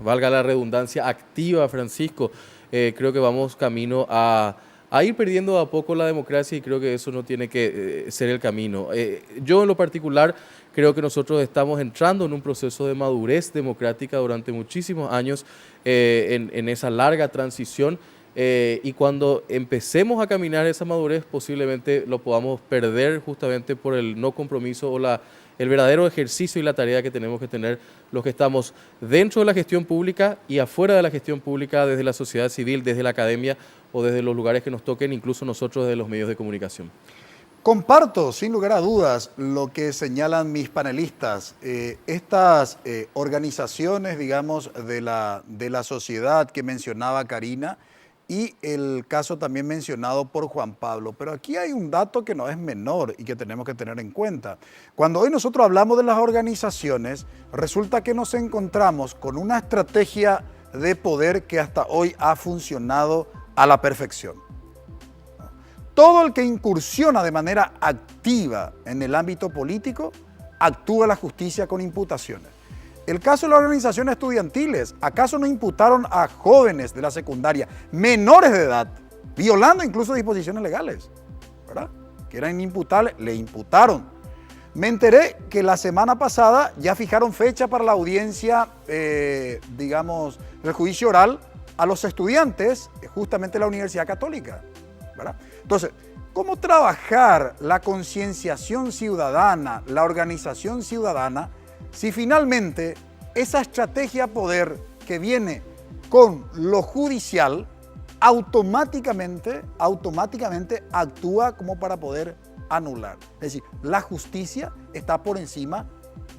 valga la redundancia, activa, Francisco, creo que vamos camino a ir perdiendo a poco la democracia y creo que eso no tiene que ser el camino. Yo en lo particular creo que nosotros estamos entrando en un proceso de madurez democrática durante muchísimos años en esa larga transición. Y cuando empecemos a caminar esa madurez posiblemente lo podamos perder justamente por el no compromiso o el verdadero ejercicio y la tarea que tenemos que tener los que estamos dentro de la gestión pública y afuera de la gestión pública, desde la sociedad civil, desde la academia o desde los lugares que nos toquen, incluso nosotros desde los medios de comunicación. Comparto, sin lugar a dudas, lo que señalan mis panelistas. Estas organizaciones, digamos, de la sociedad que mencionaba Karina, y el caso también mencionado por Juan Pablo. Pero aquí hay un dato que no es menor y que tenemos que tener en cuenta. Cuando hoy nosotros hablamos de las organizaciones, resulta que nos encontramos con una estrategia de poder que hasta hoy ha funcionado a la perfección. Todo el que incursiona de manera activa en el ámbito político, actúa la justicia con imputaciones. El caso de las organizaciones estudiantiles, ¿acaso no imputaron a jóvenes de la secundaria, menores de edad, violando incluso disposiciones legales, ¿verdad? Que eran inimputables, le imputaron. Me enteré que la semana pasada ya fijaron fecha para la audiencia, digamos, del juicio oral a los estudiantes, justamente de la Universidad Católica, ¿verdad? Entonces, ¿cómo trabajar la concienciación ciudadana, la organización ciudadana, si finalmente esa estrategia poder que viene con lo judicial automáticamente actúa como para poder anular? Es decir, la justicia está por encima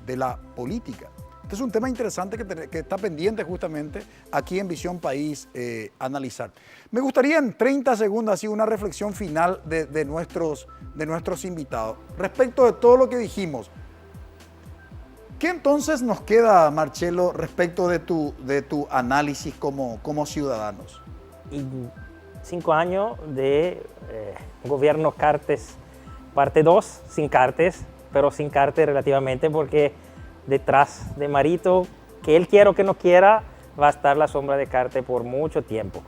de la política. Este es un tema interesante que está pendiente justamente aquí en Visión País analizar. Me gustaría en 30 segundos así una reflexión final de nuestros invitados. Respecto de todo lo que dijimos, ¿qué entonces nos queda, Marcelo, respecto de tu análisis como ciudadanos? Y 5 años de gobierno Cartes, parte 2, sin Cartes, pero sin Cartes relativamente, porque detrás de Marito, que él quiera o que no quiera, va a estar la sombra de Cartes por mucho tiempo.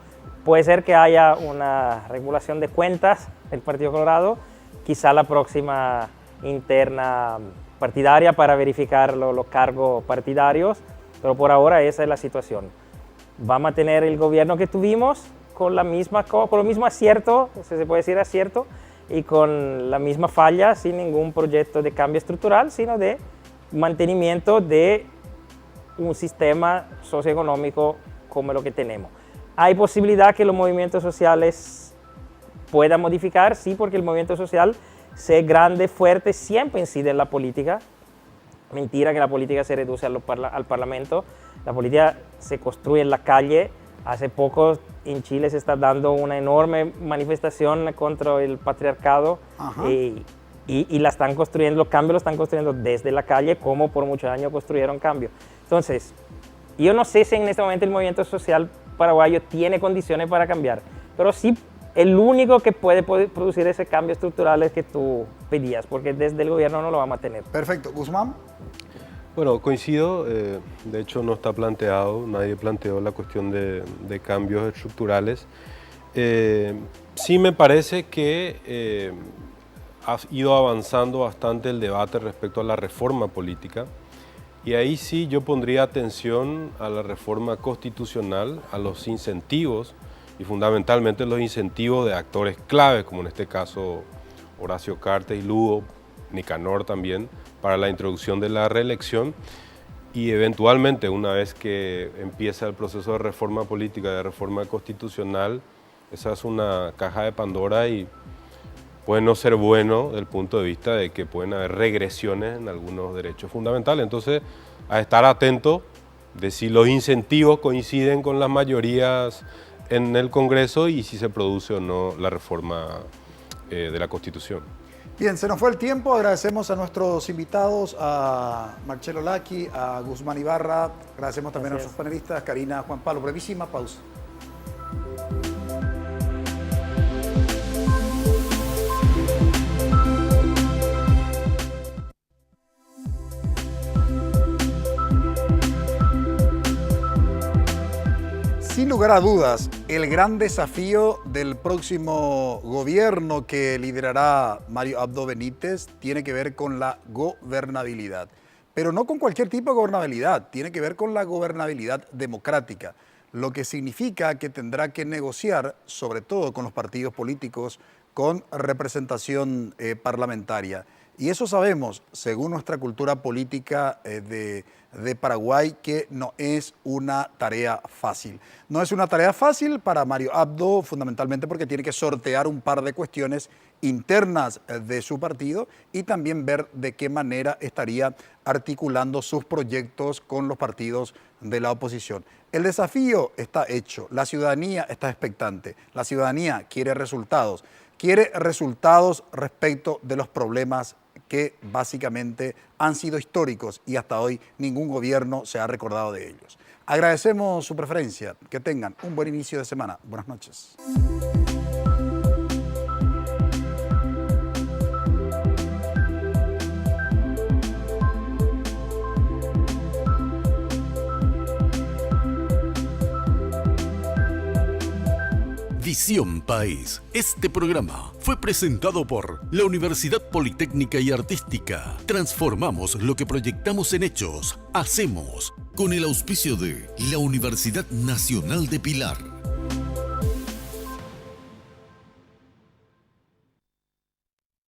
Puede ser que haya una regulación de cuentas del Partido Colorado, quizá la próxima interna partidaria para verificar los cargos partidarios, pero por ahora esa es la situación. Vamos a tener el gobierno que tuvimos con lo mismo acierto, si se puede decir acierto, y con la misma falla, sin ningún proyecto de cambio estructural, sino de mantenimiento de un sistema socioeconómico como lo que tenemos. ¿Hay posibilidad que los movimientos sociales puedan modificar? Sí, porque el movimiento social, ser grande, fuerte, siempre incide en la política. Mentira que la política se reduce al Parlamento. La política se construye en la calle. Hace poco en Chile se está dando una enorme manifestación contra el patriarcado y la están construyendo, los cambios los están construyendo desde la calle, como por muchos años construyeron cambios. Entonces, yo no sé si en este momento el movimiento social paraguayo tiene condiciones para cambiar, pero sí el único que puede producir ese cambio estructural es que tú pedías, porque desde el gobierno no lo vamos a tener. Perfecto. Guzmán. Bueno, coincido, de hecho no está planteado, nadie planteó la cuestión de cambios estructurales. Sí me parece que ha ido avanzando bastante el debate respecto a la reforma política y ahí sí yo pondría atención a la reforma constitucional, a los incentivos y fundamentalmente los incentivos de actores claves, como en este caso Horacio Cartes y Lugo, Nicanor también, para la introducción de la reelección y eventualmente una vez que empieza el proceso de reforma política, de reforma constitucional, esa es una caja de Pandora y puede no ser bueno desde el punto de vista de que pueden haber regresiones en algunos derechos fundamentales. Entonces, a estar atento de si los incentivos coinciden con las mayorías en el Congreso y si se produce o no la reforma de la Constitución. Bien, se nos fue el tiempo. Agradecemos a nuestros invitados, a Marcelo Lacchi, a Guzmán Ibarra. Agradecemos también a nuestros panelistas, Karina, Juan Pablo. Brevísima pausa. Sin lugar a dudas, el gran desafío del próximo gobierno que liderará Mario Abdo Benítez tiene que ver con la gobernabilidad. Pero no con cualquier tipo de gobernabilidad, tiene que ver con la gobernabilidad democrática, lo que significa que tendrá que negociar, sobre todo con los partidos políticos, con representación parlamentaria. Y eso sabemos, según nuestra cultura política de Paraguay, que no es una tarea fácil. No es una tarea fácil para Mario Abdo, fundamentalmente porque tiene que sortear un par de cuestiones internas de su partido y también ver de qué manera estaría articulando sus proyectos con los partidos de la oposición. El desafío está hecho, la ciudadanía está expectante, la ciudadanía quiere resultados respecto de los problemas que básicamente han sido históricos y hasta hoy ningún gobierno se ha recordado de ellos. Agradecemos su preferencia, que tengan un buen inicio de semana. Buenas noches. Visión País. Este programa fue presentado por la Universidad Politécnica y Artística. Transformamos lo que proyectamos en hechos. Hacemos. Con el auspicio de la Universidad Nacional de Pilar.